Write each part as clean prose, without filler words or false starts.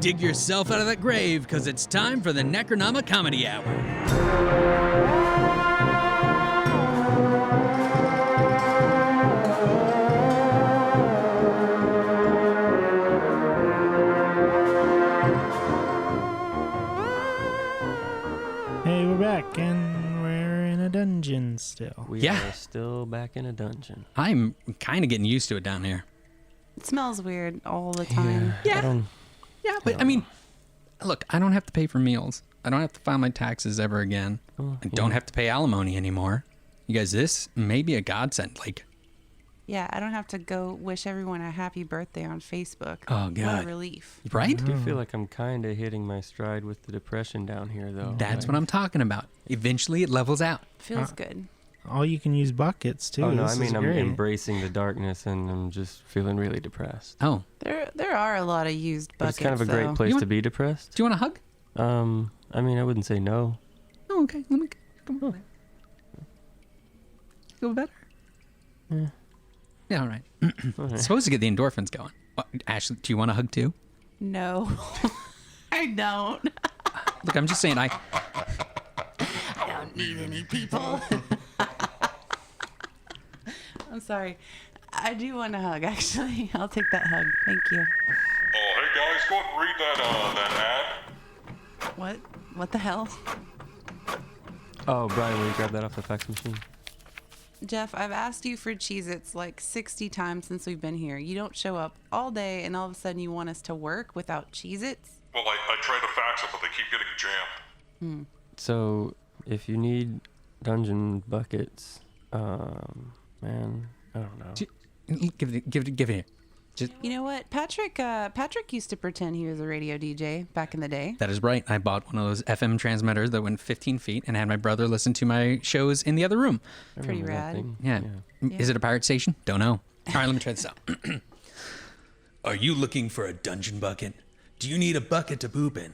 dig yourself out of that grave, because it's time for the Necronomicomedy Hour. Hey, we're back, and we're in a dungeon still. We are still back in a dungeon. I'm kind of getting used to it down here. It smells weird all the time. Yeah, but I mean, look, I don't have to pay for meals. I don't have to file my taxes ever again. I don't have to pay alimony anymore. You guys, this may be a godsend. Like, Yeah, I don't have to go wish everyone a happy birthday on Facebook. Oh, God. What a relief. right? I do feel like I'm kind of hitting my stride with the depression down here, though. That's what I'm talking about. Eventually, it levels out. Feels good. All you can use buckets, too. Oh, no, This I mean, is I'm great. embracing the darkness, and I'm just feeling really depressed. Oh, There are a lot of used But buckets, it's kind of a great though. place You to be depressed. do you want a hug? I mean, I wouldn't say no. Oh, okay. Let me come on. Feel better? Yeah, all right. Supposed to get the endorphins going. What, Ashley, do you want a hug too? No, I don't. Look, I'm just saying, I don't need any people. I'm sorry. I do want a hug, actually. I'll take that hug. Thank you. Oh, hey guys, go ahead and read that ad. What the hell? Oh, Brian, will you grab that off the fax machine? Jeff, I've asked you for Cheez-Its like 60 times since we've been here. You don't show up all day, and all of a sudden you want us to work without Cheez-Its? Well, I tried to fax it, but they keep getting jammed. So, if you need dungeon buckets, man, I don't know. give it here. Just, You know what? Patrick used to pretend he was a radio DJ back in the day. that is right. I bought one of those FM transmitters that went 15 feet and had my brother listen to my shows in the other room. I Pretty remember that rad. thing. Yeah. Is it a pirate station? Don't know. All right, let me try this out. Are you looking for a dungeon bucket? Do you need a bucket to poop in?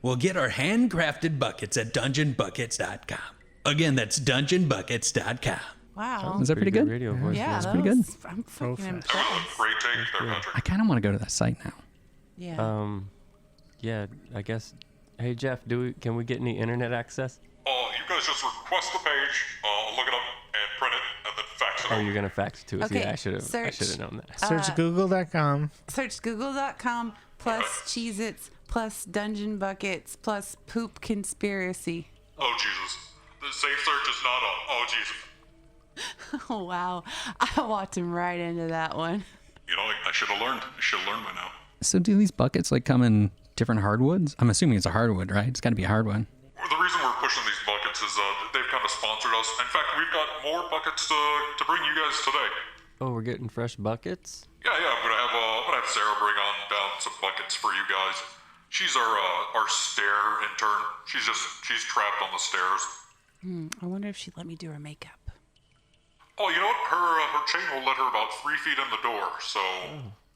Well, get our handcrafted buckets at dungeonbuckets.com. Again, that's dungeonbuckets.com. Wow. Is that pretty good? Radio voice. Yeah, That's pretty good. I'm freaking That impressed. was a great take there, Patrick. I kind of want to go to that site now. Yeah. Yeah, I guess. Hey, Jeff, can we get any internet access? You guys just request the page, look it up, and print it, and then fax it Oh, over. you're gonna fax it to us? Okay, Yeah, I should search. have known that. Search google.com. Search google.com plus Cheez-Its plus Dungeon Buckets plus Poop Conspiracy. Oh, Jesus. The safe search is not on. Oh, Jesus. Oh, wow. I walked him right into that one. You know, I should have learned. I should have learned by now. So do these buckets like come in different hardwoods? I'm assuming it's a hardwood, right? It's got to be a hardwood. Well, the reason we're pushing these buckets is they've kind of sponsored us. In fact, we've got more buckets to bring you guys today. Oh, we're getting fresh buckets? Yeah, I'm gonna have Sarah bring on down some buckets for you guys. She's our stair intern. She's trapped on the stairs. I wonder if she'd let me do her makeup. Oh, you know what? Her chain will let her about 3 feet in the door. So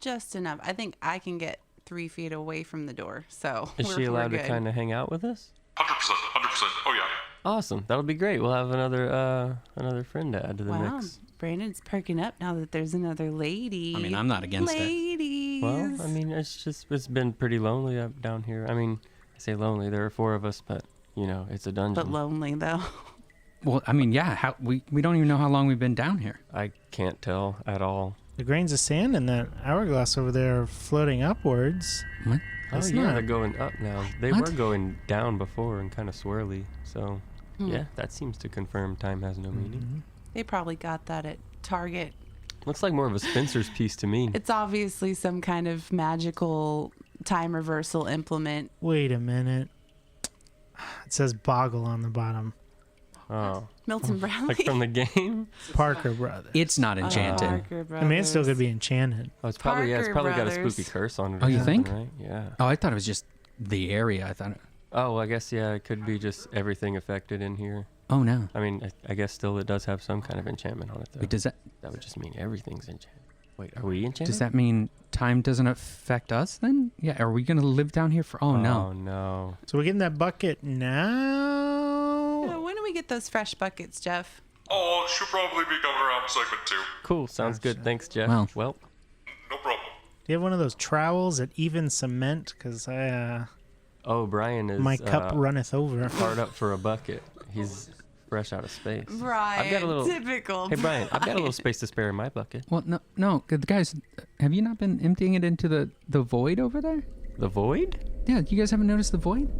Just enough. I think I can get 3 feet away from the door. So Is she allowed to kind of hang out with us? 100%. Oh yeah. Awesome. That'll be great. We'll have another friend to add to the Wow. mix. Brandon's perking up now that there's another lady. I mean, I'm not against it. Ladies. Well, I mean, it's been pretty lonely up down here. I mean, I say lonely. There are 4 of us, but you know, it's a dungeon. But lonely though. Well, I mean, yeah. We don't even know how long we've been down here. I can't tell at all. The grains of sand in that hourglass over there are floating upwards. What? That's oh yeah, not- they're going up now. They What? were going down before and kind of swirly. So yeah, that seems to confirm time has no meaning. They probably got that at Target. Looks like more of a Spencer's piece to me. It's obviously some kind of magical time reversal implement. Wait a minute. It says Boggle on the bottom. Oh, Milton Bradley. like from the game. Parker Brothers. It's not enchanted. Parker I mean, it still Brothers. could be enchanted. Oh, it's probably it's Parker probably got a Brothers. spooky curse on it. Oh, or you something, think? Right? Yeah. Oh, I thought it was just the area. I thought. Oh, I guess yeah. It could be just everything affected in here. Oh no. I mean, I guess still it does have some kind of enchantment on it though. Wait, does that That would just mean everything's enchanted. Wait, are we enchanted? does that mean time doesn't affect us then? Yeah. Are we gonna live down here for? Oh Oh no. no. So we're getting that bucket now. When do we get those fresh buckets, Jeff? Oh, she'll probably be coming around segment 2. Cool. Sounds good. Thanks, Jeff. Well. Well, No problem. you have one of those trowels that even cement? Because Oh, Brian is my cup runneth over. hard up for a bucket. He's fresh out of space. Brian, I've got a little typical. Hey Brian, I've got a little space to spare in my bucket. Well, no, guys, have you not been emptying it into the void over there? The void? Yeah, you guys haven't noticed the void?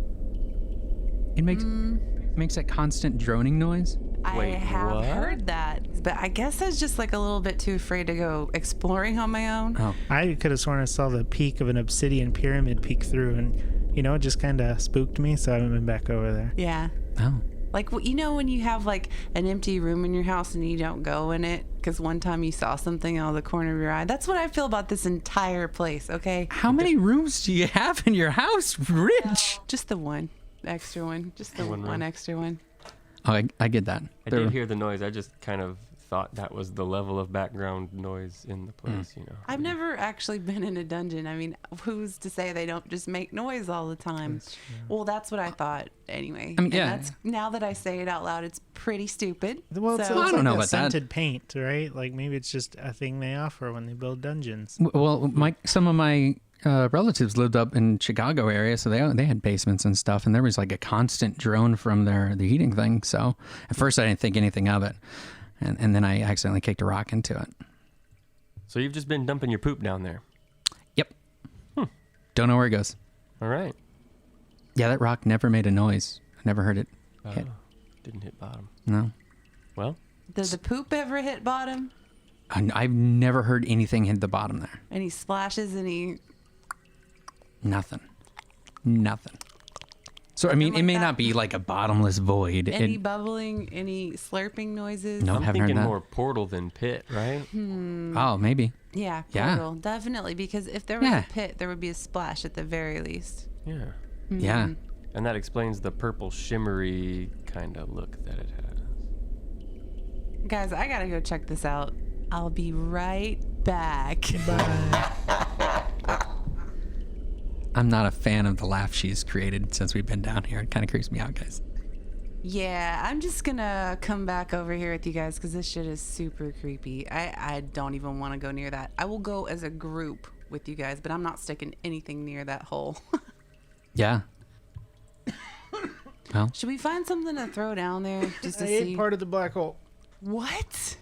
It makes that constant droning noise. I Wait, have what? heard that, but I guess I was just like a little bit too afraid to go exploring on my own. Oh, I could have sworn I saw the peak of an obsidian pyramid peek through, and it just kind of spooked me, so I haven't been back over there. Yeah. oh. Like, when you have like an empty room in your house and you don't go in it because one time you saw something out of the corner of your eye. That's what I feel about this entire place, okay? How many rooms do you have in your house, Rich? Just the one extra one. Just the One one room. extra one. Oh, I get that. I did hear the noise. I just kind of thought that was the level of background noise in the place, I've never actually been in a dungeon. I mean, who's to say they don't just make noise all the time? Well, that's what I thought anyway. I mean, And yeah. That's, now that I say it out loud, it's pretty stupid. Well, it's So- I like don't know a about that. scented paint, right? Like maybe it's just a thing they offer when they build dungeons. Well, some of my relatives lived up in Chicago area, so they had basements and stuff, and there was like a constant drone from the heating thing. So at first I didn't think anything of it, and then I accidentally kicked a rock into it. So you've just been dumping your poop down there. Yep. Don't know where it goes. All right. Yeah, that rock never made a noise. I never heard it hit. Didn't hit bottom. No. Well, Did the poop ever hit bottom? I've never heard anything hit the bottom there. Any splashes? Any? Nothing. So, I mean, Something it may like not that. be like a bottomless void. Any bubbling? Any slurping noises? No. I'm haven't heard thinking that. more portal than pit, right? Oh, maybe. Yeah, Yeah. portal, definitely. Because if there was Yeah. a pit, there would be a splash at the very least. Yeah. Yeah. And that explains the purple shimmery kind of look that it has. Guys, I gotta go check this out. I'll be right back. Bye. I'm not a fan of the laugh she's created since we've been down here. It kind of creeps me out, guys. Yeah, I'm just gonna come back over here with you guys because this shit is super creepy. I don't even want to go near that. I will go as a group with you guys, but I'm not sticking anything near that hole. Yeah. Well, Should we find something to throw down there just to I see? ate part of the black hole. What?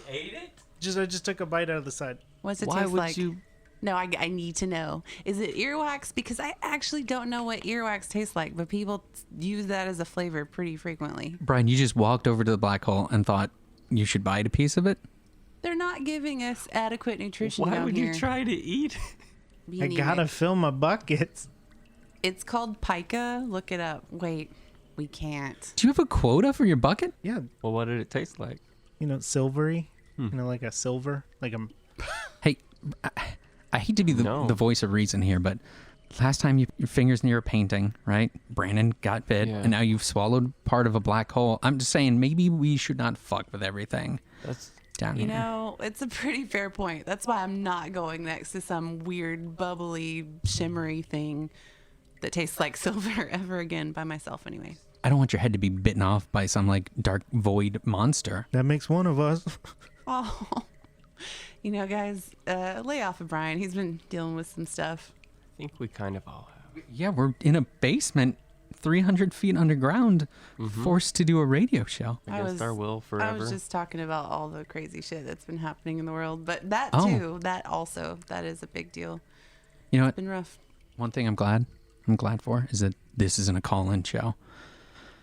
I just took a bite out of the side. What's it Why taste would like? you? No, I need to know. Is it earwax? Because I actually don't know what earwax tastes like, but people use that as a flavor pretty frequently. Brian, you just walked over to the black hole and thought you should bite a piece of it? They're not giving us adequate nutrition Why down would here. you try to eat? I gotta fill my buckets. It's called pica. Look it up. Wait, we can't. Do you have a quota for your bucket? Yeah, Well, what did it taste like? silvery. Like a silver, like a. Hey, I hate to be No. the voice of reason here, but last time your fingers near a painting, right? Brandon got bit, Yeah. and now you've swallowed part of a black hole. I'm just saying, maybe we should not fuck with everything That's down You here. know, it's a pretty fair point. That's why I'm not going next to some weird, bubbly, shimmery thing that tastes like silver ever again by myself anyway. I don't want your head to be bitten off by some like dark void monster. That makes one of us. Oh, you know, guys, lay off of Brian. He's been dealing with some stuff. I think we kind of all have. Yeah, we're in a basement, 300 feet underground, forced to do a radio show. Against our will I forever. was just talking about all the crazy shit that's been happening in the world, but that Oh. too, that is a big deal. You know what? It's been rough. One thing I'm glad for is that this isn't a call-in show.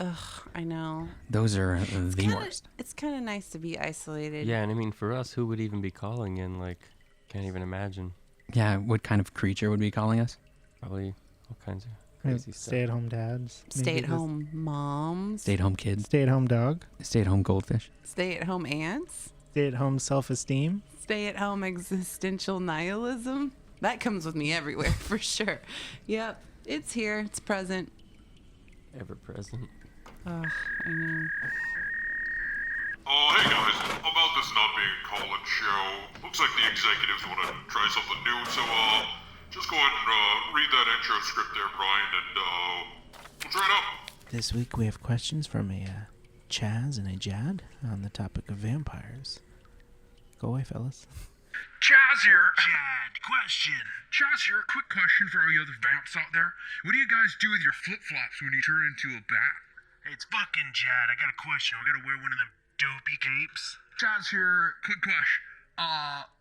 Ugh, I know. Those are the worst. It's kind of nice to be isolated. Yeah, and I mean, for us, who would even be calling in? Like, can't even imagine. Yeah, what kind of creature would be calling us? Probably all kinds of crazy stuff. Stay-at-home dads. Stay-at-home moms. Stay-at-home kids, Stay-at-home dog. stay-at-home goldfish. Stay-at-home aunts. Stay-at-home self-esteem. Stay-at-home existential nihilism. That comes with me everywhere for sure. Yep, it's here. It's present. Ever present. Ugh, I know. Hey guys, about this not being a call-in show, looks like the executives want to try something new, so just go ahead and read that intro script there, Brian, and we'll try it out. This week we have questions from a Chaz and a Jad on the topic of vampires. Go away, fellas. Chaz here. Jad, question. Chaz here, quick question for all you other vamps out there. What do you guys do with your flip-flops when you turn into a bat? Hey, it's fucking Jad. I got a question. I gotta wear one of them dopey capes. Chaz here, quick question.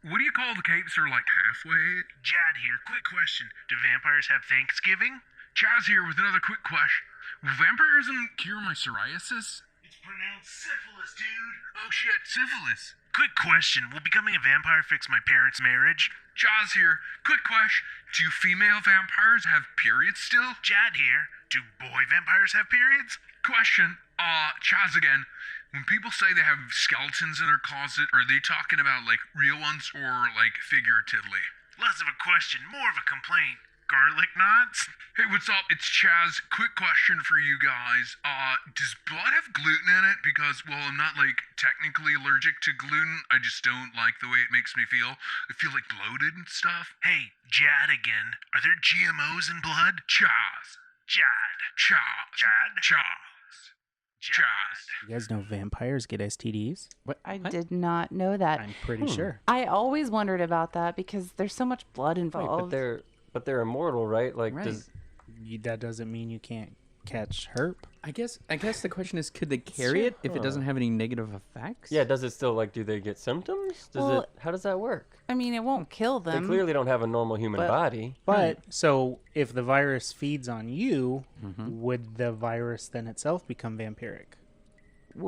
What do you call the capes that are like halfway? Jad here, quick question. Do vampires have Thanksgiving? Chaz here with another quick question. Will vampirism cure my psoriasis? It's pronounced syphilis, dude. Oh shit, syphilis. Quick question. Will becoming a vampire fix my parents' marriage? Chaz here. Quick question. Do female vampires have periods still? Jad here. Do boy vampires have periods? Question. Chaz again. When people say they have skeletons in their closet, are they talking about like real ones or like figuratively? Less of a question, more of a complaint. Garlic knots? Hey, what's up? It's Chaz. Quick question for you guys. Does blood have gluten in it? Because, well, I'm not, like, technically allergic to gluten. I just don't like the way it makes me feel. I feel, like, bloated and stuff. Hey, Jad again. Are there GMOs in blood? Chaz. Jad. Chaz. Jad. Chaz. Chaz. You guys know vampires get STDs? I did not know that. I'm pretty sure. I always wondered about that because there's so much blood Right, involved. but they're immortal, right? Like, Right. That doesn't mean you can't catch herp. I guess the question is, could they carry it if it doesn't have any negative effects? yeah, does it still, like, do they get symptoms? Well, How does that work? I mean, it won't kill They them. clearly don't have a normal human but- body. But, so, if the virus feeds on you, would the virus then itself become vampiric?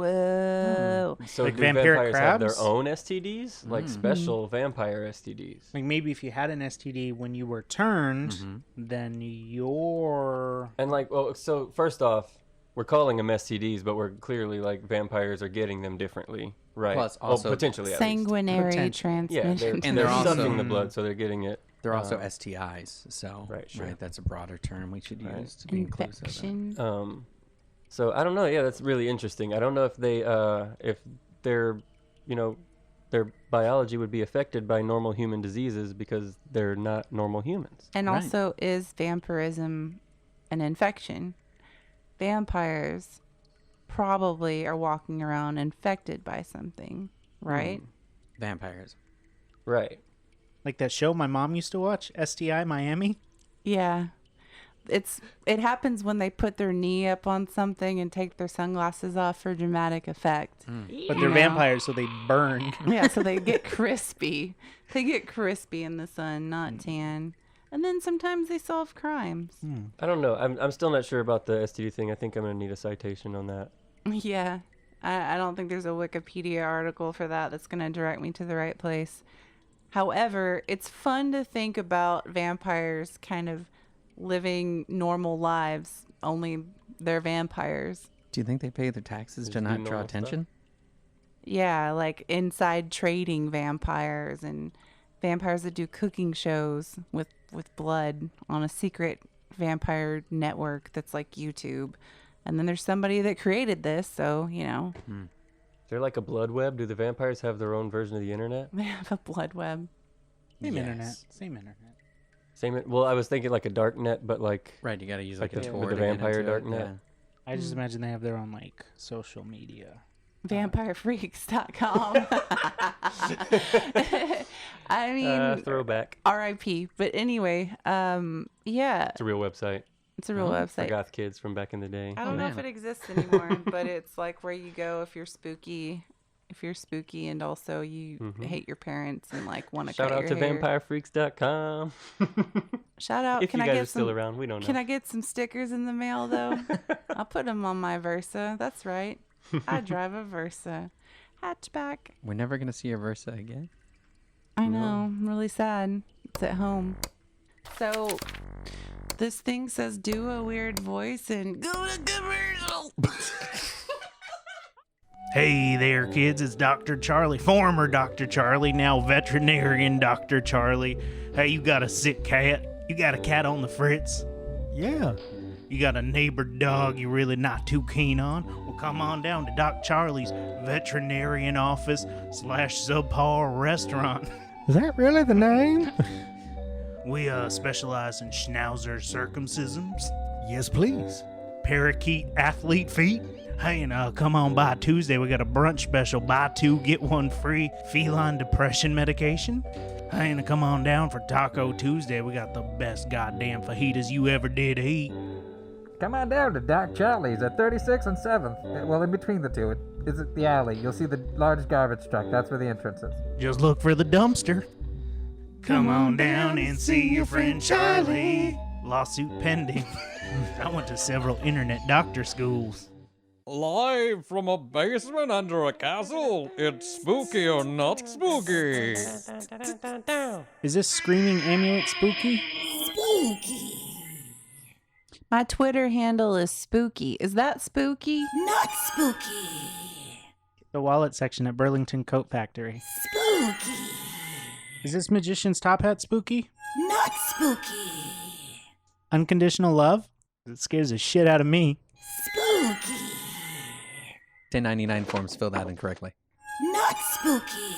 Whoa. So Like do vampiric vampires have their crabs? own STDs? Like special vampire STDs? Like, maybe if you had an STD when you were turned, then you're... And like, well, so first off, we're calling them STDs, but we're clearly like vampires are getting them differently, right? Plus also potentially at least. Sanguinary Potential. Yeah, transmission. And they're also- sucking the blood, so they're getting it. They're also STIs, so Right, sure. that's a broader term we should use to be inclusive. Infection. So I don't know. Yeah, that's really interesting. I don't know if they, if their, their biology would be affected by normal human diseases because they're not normal humans. And Right. also, is vampirism an infection? Vampires probably are walking around infected by something, right? Vampires. Right. Like that show my mom used to watch, STI Miami? Yeah. It happens when they put their knee up on something and take their sunglasses off for dramatic effect. But they're vampires, so they burn. Yeah, so they get crispy. They get crispy in the sun, not tan. And then sometimes they solve crimes. I don't know. I'm still not sure about the STD thing. I think I'm gonna need a citation on that. Yeah. I don't think there's a Wikipedia article for that that's going to direct me to the right place. However, it's fun to think about vampires kind of living normal lives, only they're vampires. Do you think they pay their taxes to Just do not draw normal stuff? attention? Yeah, like inside trading vampires and vampires that do cooking shows with blood on a secret vampire network that's like YouTube. And then there's somebody that created this, so, Is there like a blood web? Do the vampires have their own version of the internet? they have a blood web. Same Yes. internet. Same internet. Same. Well, I was thinking like a dark net, but like Right, you got to use Like like, the- a with Tor the to get vampire into it, darknet? yeah. I just imagine they have their own, like, social media. Vampirefreaks.com. I mean, throwback. RIP. But anyway, yeah, It's a real website. it's a real For website. goth kids from back in the day. I don't know if it exists anymore, but it's like where you go if you're spooky. If you're spooky and also you hate your parents and like want to Shout cut out your to hair. vampirefreaks.com. Shout out. If Can you I guys get are still around, we don't know. Can I get some stickers in the mail though? I'll put them on my Versa. That's right. I drive a Versa hatchback. We're never going to see a Versa again. I know. I'm really sad. It's at home. So this thing says do a weird voice and go to commercial. Hey there, kids. It's Dr. Charlie, former Dr. Charlie, now veterinarian Dr. Charlie. Hey, you got a sick cat? You got a cat on the fritz? Yeah. You got a neighbor dog you're really not too keen on? Well, come on down to Doc Charlie's veterinarian office / subpar restaurant. Is that really the name? We specialize in schnauzer circumcisions. Yes, please. Parakeet athlete feet. Hey, and come on by Tuesday. We got a brunch special. Buy two, get one free feline depression medication. Hey, and come on down for Taco Tuesday. We got the best goddamn fajitas you ever did eat. Come on down to Doc Charlie's at 36th and 7th. Well, in between the two. It's the alley. You'll see the large garbage truck. That's where the entrance is. Just look for the dumpster. Come on down and see your friend Charlie. Lawsuit pending. I went to several internet doctor schools. Live from a basement under a castle, it's spooky or not spooky. Is this Screaming Amulet spooky? My Twitter handle is spooky. Is that spooky? Not spooky. The wallet section at Burlington Coat Factory. Spooky. Is this Magician's Top Hat spooky? Not spooky. Unconditional Love? It scares the shit out of me. Spooky. 1099 forms filled out incorrectly. Not spooky.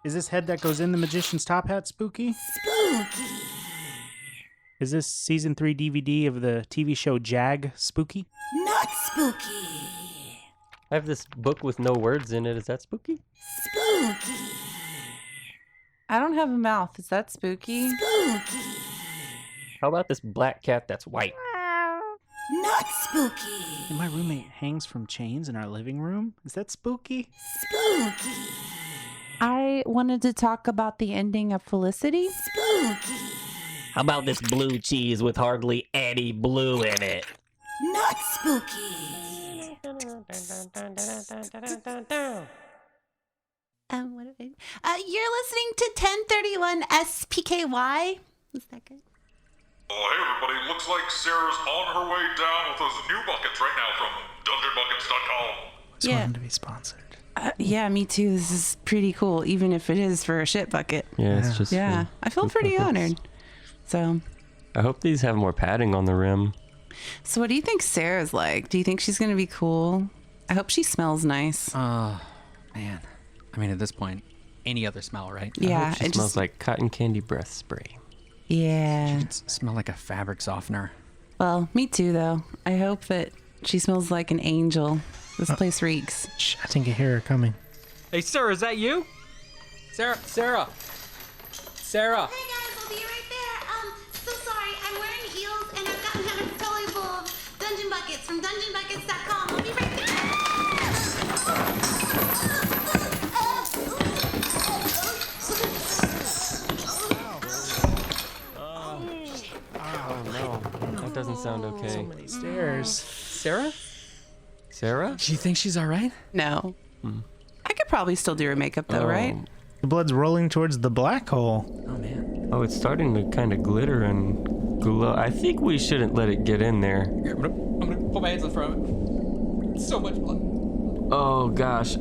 Is this Head That Goes in the Magician's Top Hat spooky? Spooky. Is this season 3 DVD of the TV show Jag spooky? Not spooky. I have this book with no words in it. Is that spooky? Spooky. I don't have a mouth. Is that spooky? Spooky. How about this black cat that's white? Not spooky. And my roommate hangs from chains in our living room? Is that spooky? Spooky. I wanted to talk about the ending of Felicity. Spooky. How about this blue cheese with hardly any blue in it? Not spooky. You're listening to 1031 SPKY. Is that good? Oh, hey everybody, looks like Sarah's on her way down with those new buckets right now from DungeonBuckets.com. Just wanted to be sponsored. Yeah, me too. This is pretty cool, even if it is for a shit bucket. Yeah, it's just. Yeah, I feel pretty honored. So. I hope these have more padding on the rim. So, what do you think Sarah's like? Do you think she's gonna be cool? I hope she smells nice. Oh, man. I mean, at this point, any other smell, right? Yeah, I hope she it smells just- like cotton candy breath spray. Yeah. It smell like a fabric softener. Well, me too, though. I hope that she smells like an angel. This place reeks. Shh, I think I hear her coming. Hey, sir, is that you? Sarah! Hey guys, I'll be right there. So sorry, I'm wearing heels and I've gotten kind of totally full of dungeon buckets from DungeonBuckets.com. I'll be right there. Oh no, that doesn't sound okay. So many stairs. Sarah? Sarah? Do you think she's all right? No. I could probably still do her makeup, though, right? The blood's rolling towards the black hole. Oh, man. Oh, it's starting to kind of glitter and glow. I think we shouldn't let it get in there. Here, I'm gonna put my hands in front of it. So much blood. Oh gosh,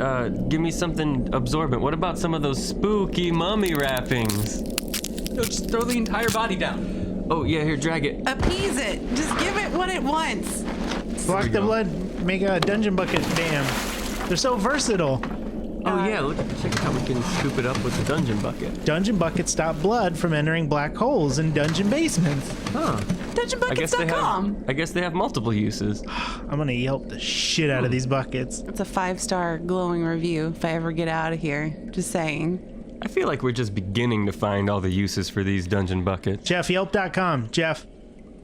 give me something absorbent. What about some of those spooky mummy wrappings? No, just throw the entire body down. Oh yeah, here, drag it. Appease it. Just give it what it wants. Block the blood, make a dungeon bucket dam. They're so versatile. Oh yeah, look, check out how we can scoop it up with the dungeon bucket. Dungeon buckets stop blood from entering black holes in dungeon basements. Huh. DungeonBuckets.com. I guess they have multiple uses. I'm gonna Yelp the shit out of these buckets. It's a 5-star glowing review if I ever get out of here. Just saying. I feel like we're just beginning to find all the uses for these dungeon buckets. Jeff, Yelp.com. Jeff,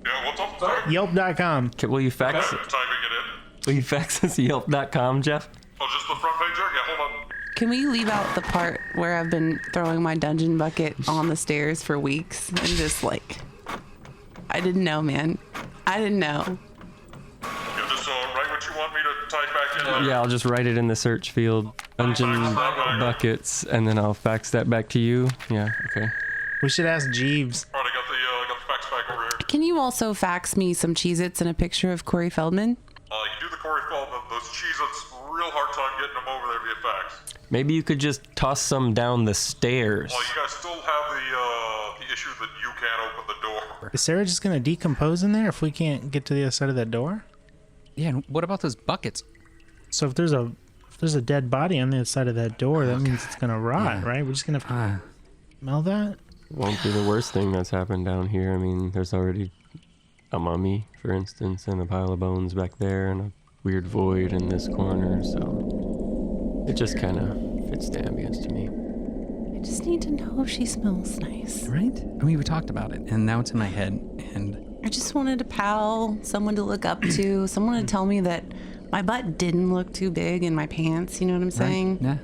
Yeah, what's up, sir? Yelp.com. Will you fax? Typing it in. Will you fax us Yelp.com, Jeff? Oh, just the front page there? Yeah, hold on. Can we leave out the part where I've been throwing my dungeon bucket on the stairs for weeks and just like, I didn't know, man. I didn't know. You just write what you want me to type back in. Yeah, I'll just write it in the search field. Dungeon buckets, and then I'll fax that back to you. Yeah, okay. We should ask Jeeves. All right, I got the fax back over here. Can you also fax me some Cheez-Its and a picture of Corey Feldman? You do the Corey Feldman, those Cheez-Its, real hard time getting them over there via fax. Maybe you could just toss some down the stairs. Well, you guys still have the issue that you can't open the door. Is Sarah just gonna decompose in there if we can't get to the other side of that door? Yeah, and what about those buckets? So if there's a dead body on the other side of that door, that means it's gonna rot, right? We're just gonna have to smell that? Won't be the worst thing that's happened down here. I mean, there's already a mummy, for instance, and a pile of bones back there, and a weird void in this corner, so it just kind of fits the ambience to me. just need to know if she smells nice. Right? I mean, we talked about it, and now it's in my head, and I just wanted a pal, someone to look up to, someone to tell me that my butt didn't look too big in my pants, you know what I'm saying? yeah.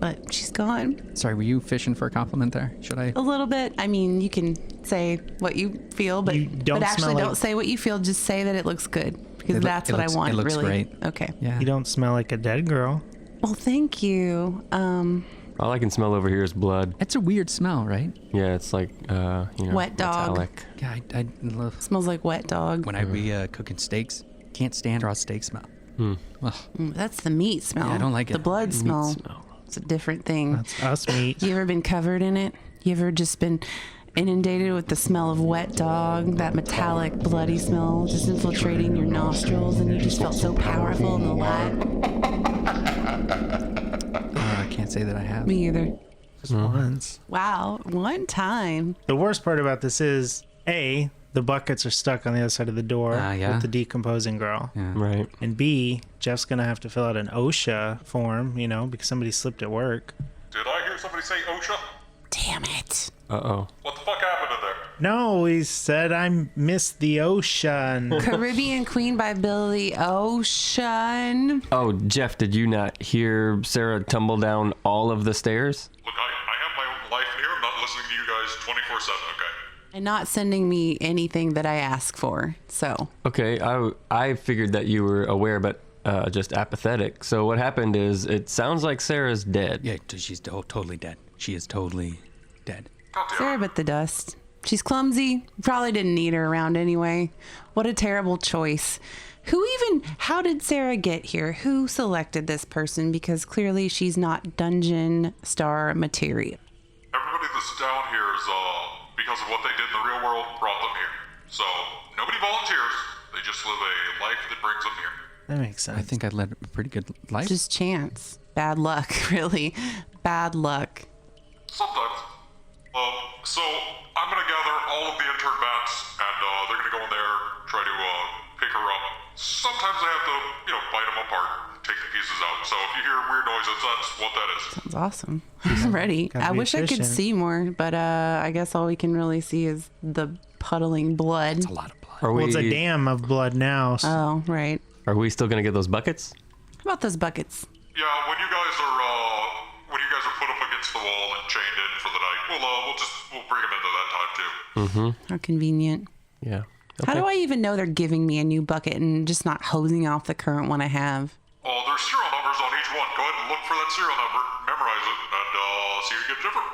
But she's gone. Sorry, were you fishing for a compliment there? Should I? A little bit. I mean, you can say what you feel, but You don't but actually smell like- don't say what you feel. Just say that it looks good because that's what I want. It looks really. great. Okay. Yeah. You don't smell like a dead girl. Well, thank you. All I can smell over here is blood. It's a weird smell, right? Yeah, it's like, Wet dog. metallic. Yeah, I love Smells like wet dog. when I be cooking steaks. Can't stand raw steak smell. Ugh. That's the meat smell. Yeah, I don't like The it. blood smell. It's a different thing. That's us meat. You ever been covered in it? You ever just been inundated with the smell of wet dog, that metallic, bloody smell just infiltrating your nostrils, and you just felt so powerful in the light? I can't say that I have. Me either. Just once. Wow, one time. The worst part about this is, A, the buckets are stuck on the other side of the door Yeah. with the decomposing girl. Yeah. Right. And B, Jeff's going to have to fill out an OSHA form, because somebody slipped at work. Did I hear somebody say OSHA? Damn it. Uh-oh. What the fuck happened in there? No, he said I missed the ocean. Caribbean Queen by Billy Ocean. Oh, Jeff, did you not hear Sarah tumble down all of the stairs? Look, I have my own life here. I'm not listening to you guys 24/7, okay? And not sending me anything that I ask for. So, Okay, I figured that you were aware, but just apathetic. So what happened is, it sounds like Sarah's dead. Yeah, she's totally dead. She is totally dead. Sarah bit the dust. She's clumsy. Probably didn't need her around anyway. What a terrible choice. How did Sarah get here? Who selected this person? Because clearly she's not dungeon star material. Everybody that's down here is, because of what they did in the real world, brought them here. So, nobody volunteers. They just live a life that brings them here. That makes sense. I think I led a pretty good life. Just chance. Bad luck, really. Bad luck. Sometimes. So, I'm gonna gather all of the intern bats, and, they're gonna go in there, try to, pick her up. Sometimes I have to, bite them apart, take the pieces out. So if you hear weird noises, that's what that is. Sounds awesome. I'm ready. Gotta I be wish I could efficient. see more, but I guess all we can really see is the puddling blood. It's a lot of blood. Well, it's a dam of blood now. So Oh, right. Are we still gonna get those buckets? How about those buckets? Yeah, when you guys are put up against the wall and chained in for the night, we'll bring them into that time too. Mm-hmm. How convenient. Yeah. How do I even know they're giving me a new bucket and just not hosing off the current one I have? Oh, there's serial numbers on each one. Go ahead and look for that serial number, memorize it, and see if you get different.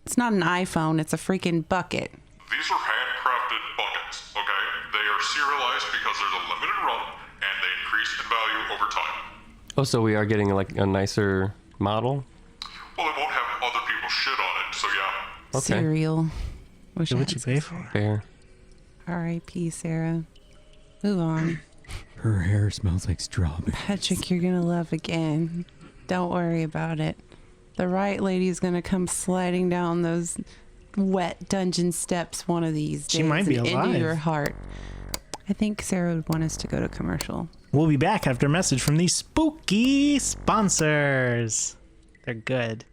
It's not an iPhone, it's a freaking bucket. These are handcrafted buckets, okay? They are serialized because there's a limited run, and they increase in value over time. Oh, so we are getting like a nicer model? Well, it won't have other people's shit on it, so yeah. Okay. Cereal. Wish I what'd had you pay for? Fair. R.I.P. Sarah. Move on. Her hair smells like strawberry. Patrick, you're gonna love again. Don't worry about it. The right lady's gonna come sliding down those wet dungeon steps one of these days. She might be and alive. into your heart. I think Sarah would want us to go to commercial. We'll be back after a message from these spooky sponsors. They're good.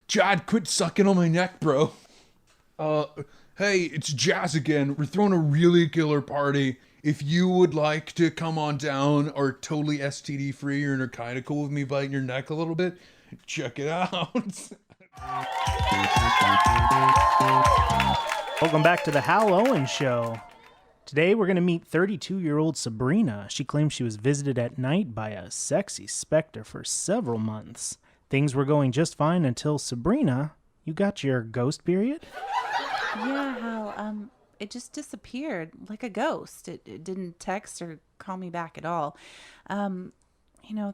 Jad, quit sucking on my neck, bro. Hey, it's Jazz again. We're throwing a really killer party. If you would like to come on down, or totally STD free, or kind of cool with me biting your neck a little bit, check it out. Welcome back to the Hal Owen Show. Today we're going to meet 32-year-old Sabrina. She claims she was visited at night by a sexy specter for several months. Things were going just fine until Sabrina, you got your ghost period? Yeah, Hal, it just disappeared like a ghost. It didn't text or call me back at all.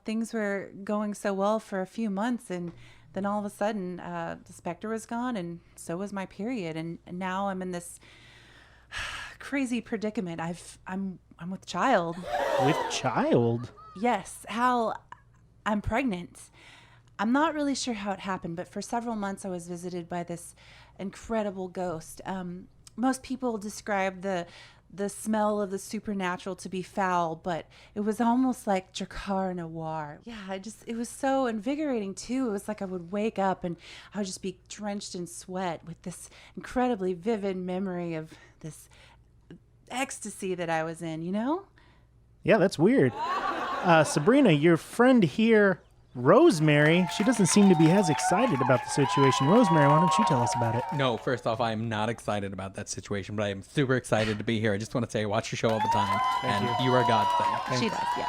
Things were going so well for a few months, and then all of a sudden, the specter was gone, and so was my period. And now I'm in this crazy predicament. I'm with child. With child? Yes, Hal, I'm pregnant. I'm not really sure how it happened, but for several months I was visited by this incredible ghost. Most people describe the the smell of the supernatural to be foul, but it was almost like Drakkar Noir. Yeah, it was so invigorating too. It was like I would wake up and I would just be drenched in sweat with this incredibly vivid memory of this ecstasy that I was in, you know? Yeah, that's weird. Sabrina, your friend here, Rosemary, she doesn't seem to be as excited about the situation. Rosemary, why don't you tell us about it? No, first off, I am not excited about that situation, but I am super excited to be here. I just want to say I watch your show all the time, you are a godsend. She does, yeah.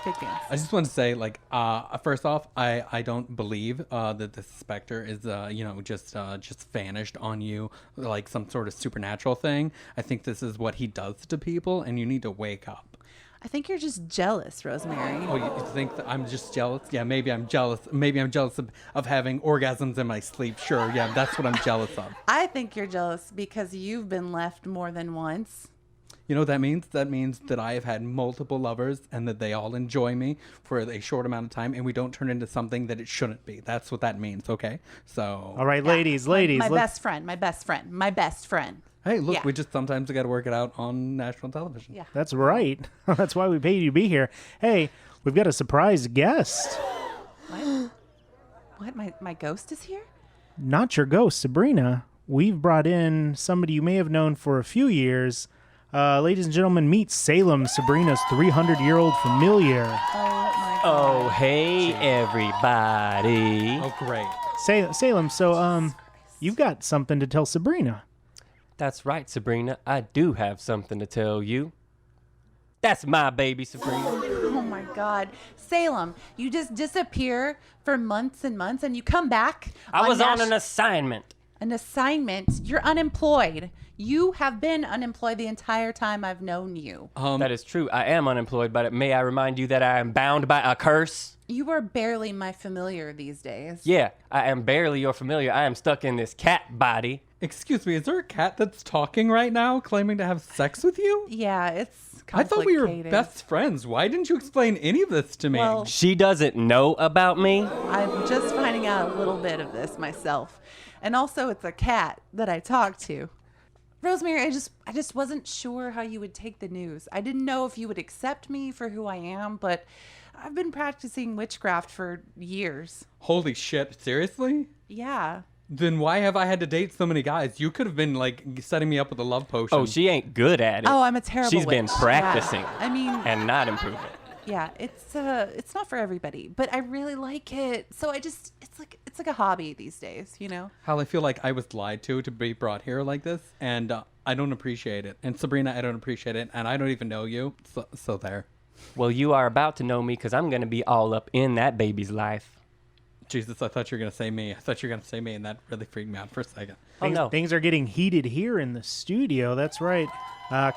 Big fans. I just want to say, like, first off, I don't believe that the specter is, just vanished on you like some sort of supernatural thing. I think this is what he does to people, and you need to wake up. I think you're just jealous, Rosemary. Oh, you think that I'm just jealous? Yeah, maybe I'm jealous. Maybe I'm jealous of having orgasms in my sleep. Sure, yeah, that's what I'm jealous of. I think you're jealous because you've been left more than once. You know what that means? That means that I have had multiple lovers and that they all enjoy me for a short amount of time and we don't turn into something that it shouldn't be. That's what that means, okay? So... All right, ladies. My best friend. Hey, look, we just sometimes got to work it out on national television. Yeah. That's right. That's why we paid you to be here. Hey, we've got a surprise guest. What? My ghost is here? Not your ghost, Sabrina. We've brought in somebody you may have known for a few years. Ladies and gentlemen, meet Salem, Sabrina's 300-year-old familiar. Oh, my God. Oh, hey, everybody. Oh, great. Salem, so, you've got something to tell Sabrina. That's right, Sabrina. I do have something to tell you. That's my baby, Sabrina. Oh my God. Salem, you just disappear for months and months and you come back. I was on an assignment. An assignment? You're unemployed. You have been unemployed the entire time I've known you. That is true. I am unemployed, but may I remind you that I am bound by a curse? You are barely my familiar these days. Yeah, I am barely your familiar. I am stuck in this cat body. Excuse me, is there a cat that's talking right now, claiming to have sex with you? Yeah, it's complicated. I thought we were best friends. Why didn't you explain any of this to me? Well, she doesn't know about me. I'm just finding out a little bit of this myself. And also, it's a cat that I talk to. Rosemary, I just wasn't sure how you would take the news. I didn't know if you would accept me for who I am, but I've been practicing witchcraft for years. Holy shit, seriously? Yeah. Then why have I had to date so many guys? You could have been, like, setting me up with a love potion. Oh, she ain't good at it. Oh, I'm a terrible She's been witch. practicing. Yeah. I mean... And not improving. Yeah, it's not for everybody, but I really like it. So it's like a hobby these days, you know? Hal, I feel like I was lied to be brought here like this, and I don't appreciate it. And Sabrina, I don't appreciate it, and I don't even know you, so there. Well, you are about to know me because I'm going to be all up in that baby's life. Jesus, I thought you were going to say me. And that really freaked me out for a second. Things are getting heated here in the studio. That's right.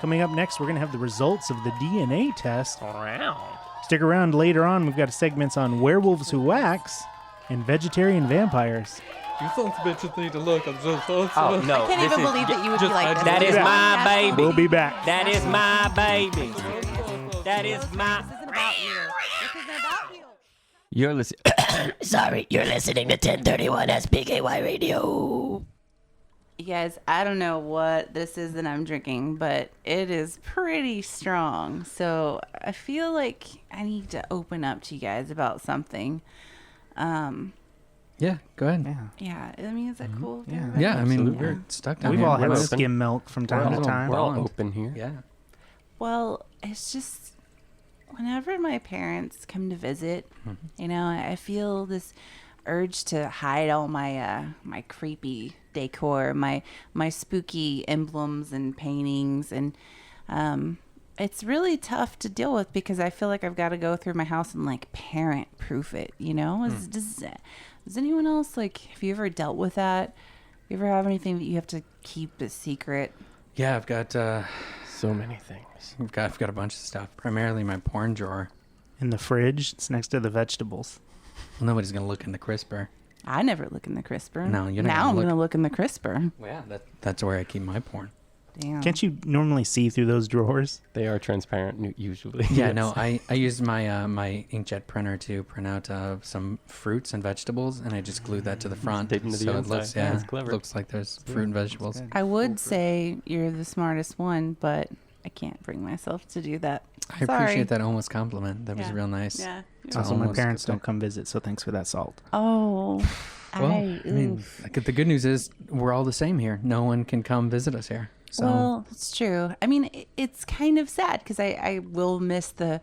Coming up next, we're going to have the results of the DNA test. Wow. Stick around later on. We've got segments on werewolves who wax and vegetarian vampires. You sons of bitches need to look. I'm so Oh, no. I can't even believe that you would be like this. That is my baby. We'll be back. That is my baby. That is my... This isn't about you. This isn't about you. You're listening... Sorry, you're listening to 1031 SPKY Radio. You guys, I don't know what this is that I'm drinking, but it is pretty strong. So I feel like I need to open up to you guys about something. Yeah, go ahead. Yeah, I mean, is that cool? Yeah, I mean, we're stuck down We've here. all had We're skim milk from time to time. We're all open here. Yeah. Well, it's just whenever my parents come to visit, you know, I feel this urge to hide all my my creepy decor, my spooky emblems and paintings, and it's really tough to deal with because I feel like I've got to go through my house and like parent proof it, you know? Does anyone else, like, have you ever dealt with that? You ever have anything that you have to keep a secret? Yeah, I've got So many things. I've got a bunch of stuff. Primarily my porn drawer. In the fridge, it's next to the vegetables. Well, nobody's gonna look in the crisper. I never look in the crisper. No, you're not. Now I'm gonna look in the crisper. Well, yeah, that's where I keep my porn. Damn. Can't you normally see through those drawers? They are transparent usually. Yeah, Yes. no, I used my my inkjet printer to print out some fruits and vegetables, and I just glued that to the front, Taped into the so it inside. looks Yeah, it's clever. looks like there's fruit and vegetables. I would say you're the smartest one, but I can't bring myself to do that. I Sorry. appreciate that almost compliment. That was Yeah. real nice. Yeah. Also, my almost parents good. don't come visit, so thanks for that salt. Oh. Well, I mean, the good news is we're all the same here. No one can come visit us here. So Well, it's true. I mean, it's kind of sad because I will miss the,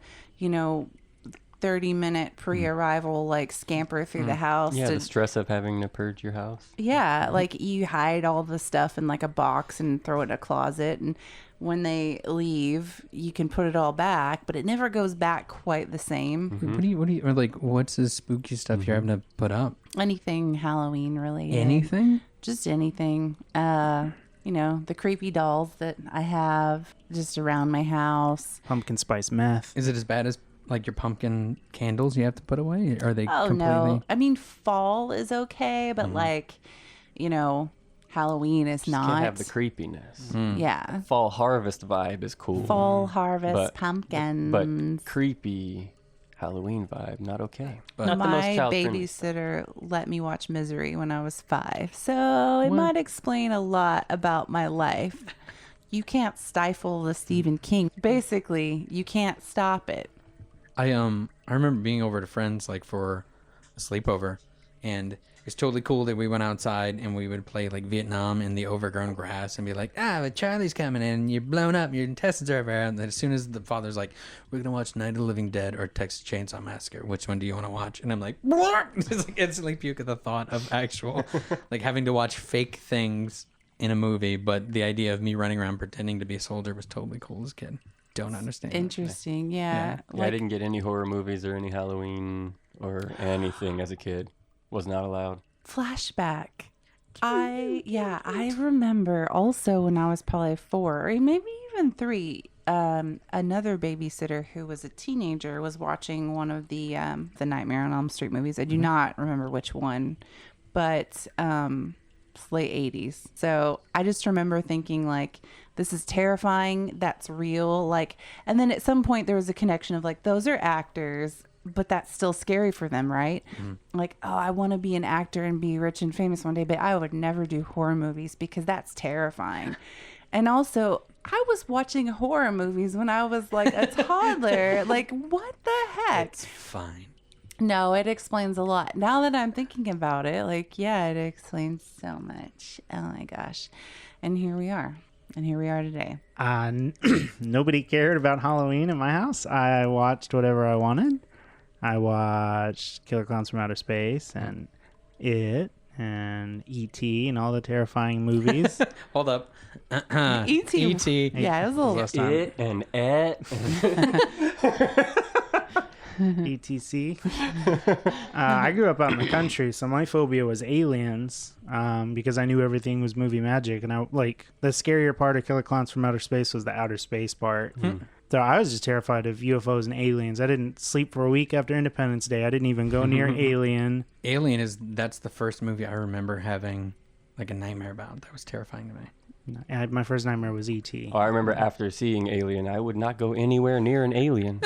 30-minute pre-arrival, like, scamper through the house. Yeah, to, the stress of having to purge your house. yeah, like, you hide all the stuff in, like, a box and throw it in a closet. And when they leave, you can put it all back, but it never goes back quite the same. what do you or like? What's the spooky stuff you're having to put up? Anything Halloween related. Anything? Just anything. The creepy dolls that I have just around my house. Pumpkin spice meth. Is it as bad as like your pumpkin candles you have to put away? Are they Oh, completely? no. I mean, fall is okay, but Halloween is not. Can't have the creepiness. Yeah. Fall harvest vibe is cool. Fall harvest But- pumpkins. But creepy Halloween vibe, not okay. Not the most My child friendly. babysitter let me watch Misery when I was 5, so it might explain a lot about my life. You can't stifle the Stephen King. Basically, you can't stop it. I remember being over to friends like for a sleepover, and it was totally cool that we went outside and we would play like Vietnam in the overgrown grass and be like, but Charlie's coming in, you're blown up, your intestines are everywhere. And then as soon as the father's like, we're gonna watch Night of the Living Dead or Texas Chainsaw Massacre, which one do you want to watch? And I'm like, just like instantly puke at the thought of actual like having to watch fake things in a movie, but the idea of me running around pretending to be a soldier was totally cool as a kid. Don't understand. Interesting, yeah. Yeah, I didn't get any horror movies or any Halloween or anything as a kid. Was not allowed. Flashback. I remember also when I was probably 4 or maybe even 3, another babysitter who was a teenager was watching one of the Nightmare on Elm Street movies. I do not remember which one, but it's late 80s. So I just remember thinking like, this is terrifying. That's real. Like, and then at some point there was a connection of like, those are actors, but that's still scary for them, right? Like, oh, I want to be an actor and be rich and famous one day, but I would never do horror movies because that's terrifying. And also, I was watching horror movies when I was like a toddler. Like, what the heck? It's fine. No, it explains a lot. Now that I'm thinking about it, like, yeah, it explains so much. Oh my gosh. And here we are. And here we are today. Nobody cared about Halloween in my house. I watched whatever I wanted. I watched Killer Clowns from Outer Space and It and E.T. and all the terrifying movies. Hold up. E.T. E.T. Yeah, it was a little... Last time. It and et. ETC. I grew up out in the country, so my phobia was aliens because I knew everything was movie magic. And I like the scarier part of Killer Clowns from Outer Space was the outer space part. So I was just terrified of UFOs and aliens. I didn't sleep for a week after Independence Day. I didn't even go near Alien. Alien that's the first movie I remember having like a nightmare about. That was terrifying to me. My first nightmare was E.T. Oh, I remember after seeing Alien, I would not go anywhere near an alien.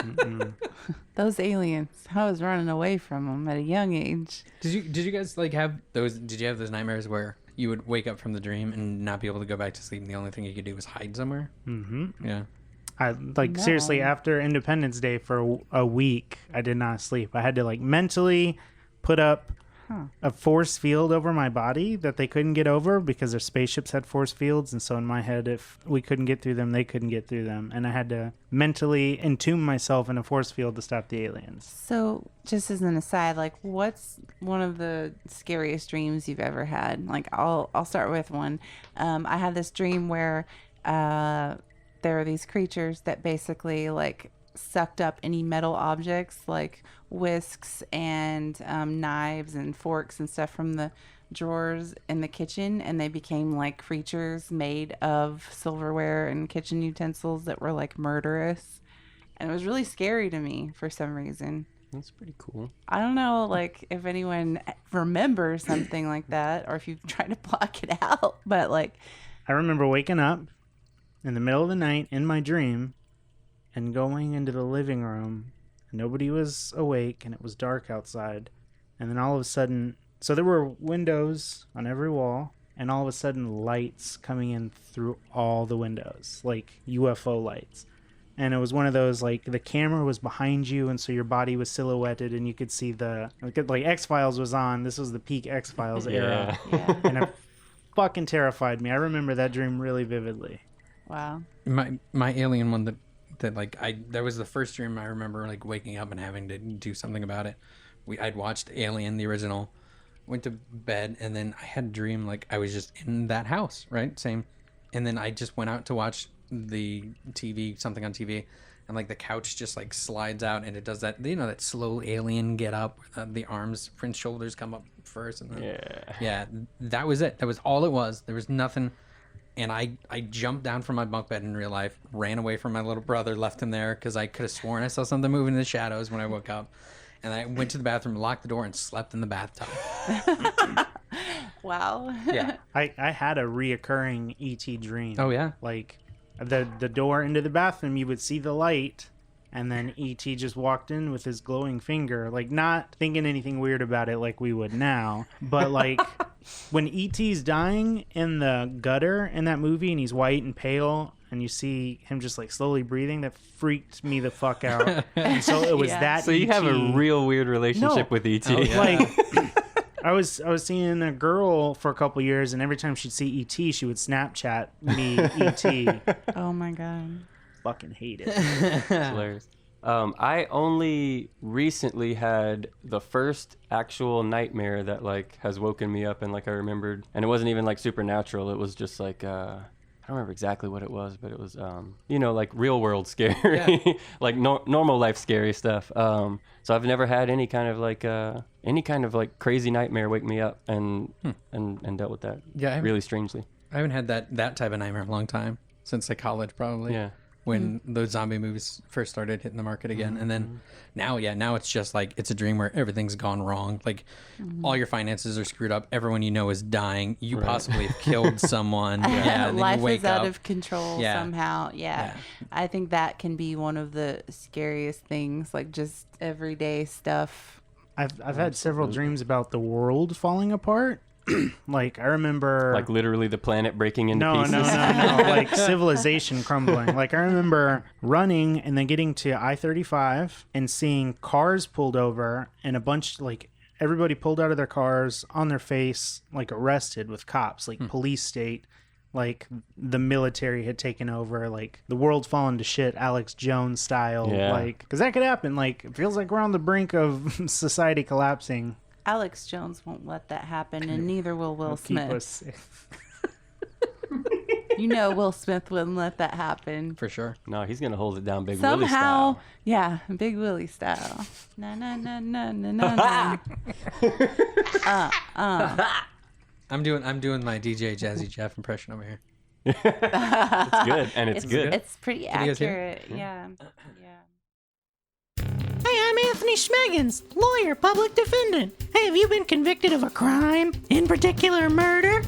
Those aliens. I was running away from them at a young age. Did you guys like have those? Did you have those nightmares where you would wake up from the dream and not be able to go back to sleep, and the only thing you could do was hide somewhere? Mm-hmm. Yeah. I seriously, after Independence Day for a week, I did not sleep. I had to like mentally put up a force field over my body that they couldn't get over because their spaceships had force fields. And so in my head, if we couldn't get through them, they couldn't get through them. And I had to mentally entomb myself in a force field to stop the aliens. So just as an aside, like what's one of the scariest dreams you've ever had? Like I'll start with one. I had this dream where there are these creatures that basically like sucked up any metal objects like whisks and knives and forks and stuff from the drawers in the kitchen, and they became like creatures made of silverware and kitchen utensils that were like murderous, and it was really scary to me for some reason. That's pretty cool. I don't know like if anyone remembers something like that or if you've tried to block it out, but like I remember waking up in the middle of the night in my dream and going into the living room. Nobody was awake and it was dark outside. And then all of a sudden, so there were windows on every wall, and all of a sudden lights coming in through all the windows, like UFO lights. And it was one of those, like, the camera was behind you, and so your body was silhouetted, and you could see like X-Files was on. This was the peak X-Files era. Yeah. And it fucking terrified me. I remember that dream really vividly. Wow. My alien one that was the first dream I remember, like, waking up and having to do something about it. I'd watched Alien, the original, went to bed, and then I had a dream like I was just in that house, right? Same. And then I just went out to watch the TV, something on TV, and like the couch just like slides out, and it does that, that slow alien get up, the arms, Prince shoulders come up first, and then, yeah, that was it. That was all it was. There was nothing. And I jumped down from my bunk bed in real life, ran away from my little brother, left him there because I could have sworn I saw something moving in the shadows when I woke up. And I went to the bathroom, locked the door, and slept in the bathtub. Wow. Yeah. I had a reoccurring ET dream. Oh, yeah? Like, the door into the bathroom, you would see the light, and then ET just walked in with his glowing finger, like, not thinking anything weird about it like we would now, but, like, when ET's dying in the gutter in that movie, and he's white and pale, and you see him just like slowly breathing, that freaked me the fuck out. And so it was that. So you have a real weird relationship with ET. Oh, yeah. Like, I was seeing a girl for a couple years, and every time she'd see ET, she would Snapchat me ET. Oh my god. Fucking hate it. It's hilarious. I only recently had the first actual nightmare that like has woken me up and like I remembered, and it wasn't even like supernatural. It was just like I don't remember exactly what it was, but it was like real world scary, like normal life scary stuff. So I've never had any kind of like crazy nightmare wake me up and dealt with that. Yeah, really strangely. I haven't had that type of nightmare in a long time, since like college probably. Yeah. When those zombie movies first started hitting the market again. And then now it's just like, it's a dream where everything's gone wrong. Like all your finances are screwed up. Everyone you know is dying. You possibly have killed someone. Yeah. Life wake is out up. of control somehow. Yeah. I think that can be one of the scariest things, like just everyday stuff. I've had several dreams about the world falling apart. Like I remember, like literally the planet breaking into pieces. No, like civilization crumbling. Like I remember running and then getting to I-35 and seeing cars pulled over and a bunch, like everybody pulled out of their cars on their face, like arrested with cops, like police state, like the military had taken over, like the world's fallen to shit, Alex Jones style. Like, because that could happen. Like it feels like we're on the brink of society collapsing. Alex Jones won't let that happen, and neither will Will Smith. Keep us safe. You know Will Smith wouldn't let that happen. For sure. No, he's going to hold it down Big Willie style. Somehow, yeah, Big Willie style. Na na na na na na na. I'm doing my DJ Jazzy Jeff impression over here. It's good, and it's good. It's pretty accurate. Yeah. Hey, I'm Anthony Smegens, lawyer, public defendant. Hey, have you been convicted of a crime? In particular, murder?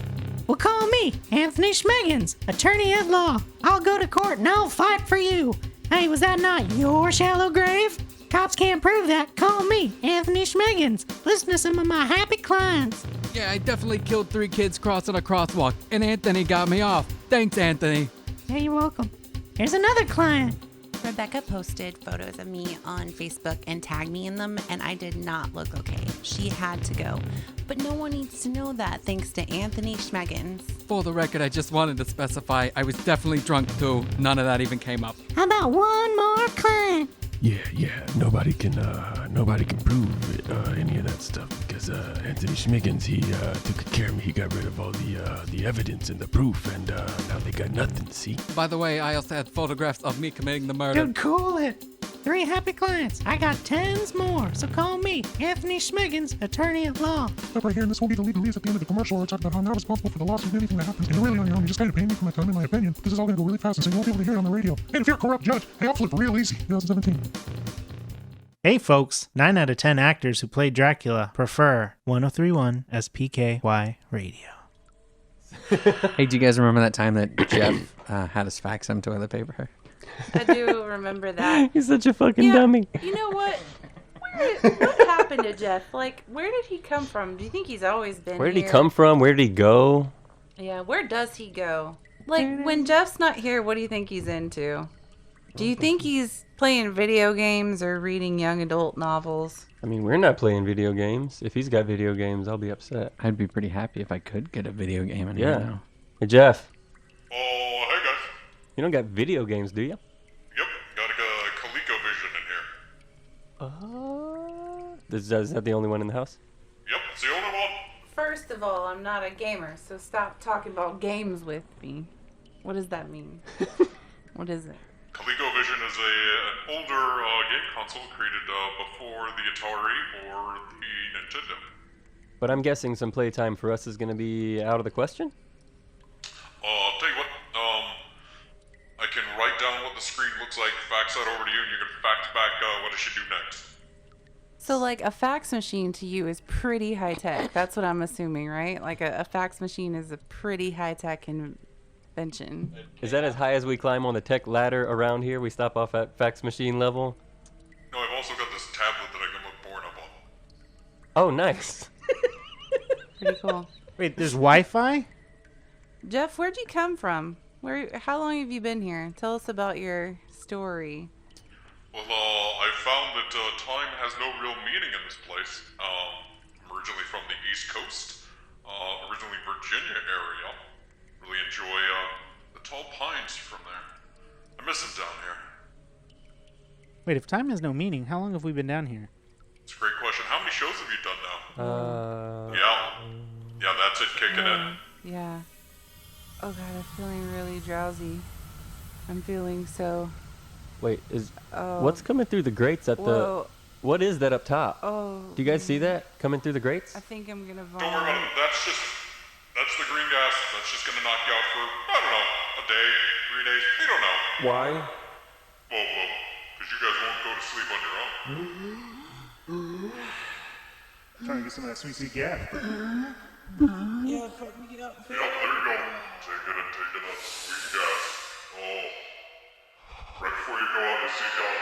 Well, call me, Anthony Smegens, attorney at law. I'll go to court and I'll fight for you. Hey, was that not your shallow grave? Cops can't prove that. Call me, Anthony Smegens. Listen to some of my happy clients. Yeah, I definitely killed 3 kids crossing a crosswalk, and Anthony got me off. Thanks, Anthony. Yeah, you're welcome. Here's another client. Rebecca posted photos of me on Facebook and tagged me in them, and I did not look okay. She had to go. But no one needs to know that, thanks to Anthony Smegens. For the record, I just wanted to specify I was definitely drunk too. None of that even came up. How about one more client? Yeah. Nobody can prove any of that stuff because Anthony Smegens, he took care of me. He got rid of all the evidence and the proof, and now they got nothing. See? By the way, I also had photographs of me committing the murder. Dude, cool it. 3 happy clients. I got 10s more. So call me, Anthony Smegens, attorney at law. Stop right here, and this will be the legalese at the end of the commercial. We'll talk about how I'm not responsible for the lawsuit and anything that happens. And really on your own, you just kind of pay me for my time and my opinion. This is all going to go really fast, and so you won't be able to hear it on the radio. And if you're a corrupt judge, hey, I'll flip real easy. 2017. Hey folks, 9 out of 10 actors who played Dracula prefer 1031 SPKY radio. Hey, do you guys remember that time that Jeff had us fax some toilet paper? I do remember that. He's such a fucking dummy. You know what? What happened to Jeff? Like, where did he come from? Do you think he's always been Where did here? he come from? Where did he go? Yeah, where does he go? Like, when Jeff's not here, what do you think he's into? Do you think he's playing video games or reading young adult novels? I mean, we're not playing video games. If he's got video games, I'll be upset. I'd be pretty happy if I could get a video game in here now. Hey, Jeff. Oh, hey guys. You don't got video games, do you? Yep, got a ColecoVision in here. Is that the only one in the house? Yep, it's the only one. First of all, I'm not a gamer, so stop talking about games with me. What does that mean? What is it? ColecoVision is an older game console created before the Atari or the Nintendo. But I'm guessing some playtime for us is going to be out of the question? I'll tell you what, I can write down what the screen looks like, fax that over to you, and you can fax back what I should do next. So, like, a fax machine to you is pretty high-tech. That's what I'm assuming, right? Like, a fax machine is a pretty high-tech invention. Is that as high as we climb on the tech ladder around here? We stop off at fax machine level? No, I've also got this tablet that I can look porn up on. Oh, nice. Pretty cool. Wait, there's Wi-Fi? Jeff, where'd you come from? How long have you been here? Tell us about your story. Well, I found that time has no real meaning in this place. I'm originally from the East Coast, originally Virginia area. Really enjoy the tall pines from there. I miss them down here. Wait, if time has no meaning, how long have we been down here? It's a great question. How many shows have you done now? Yeah. Yeah, that's it kicking in. Yeah. Oh god, I'm feeling really drowsy. I'm feeling so... Wait, what's coming through the grates at Whoa. What is that up top? Oh. Do you guys see that coming through the grates? I think I'm gonna vomit. Don't worry about it. That's the green gas. That's just gonna knock you out for, I don't know, a day, 3 days. We don't know. Why? Well, because you guys won't go to sleep on your own. Trying to get some of that sweet gas. Yeah, fuck me up. Yep, there you go. Take it up. Sweet gas. Oh. Right before you go out to seek out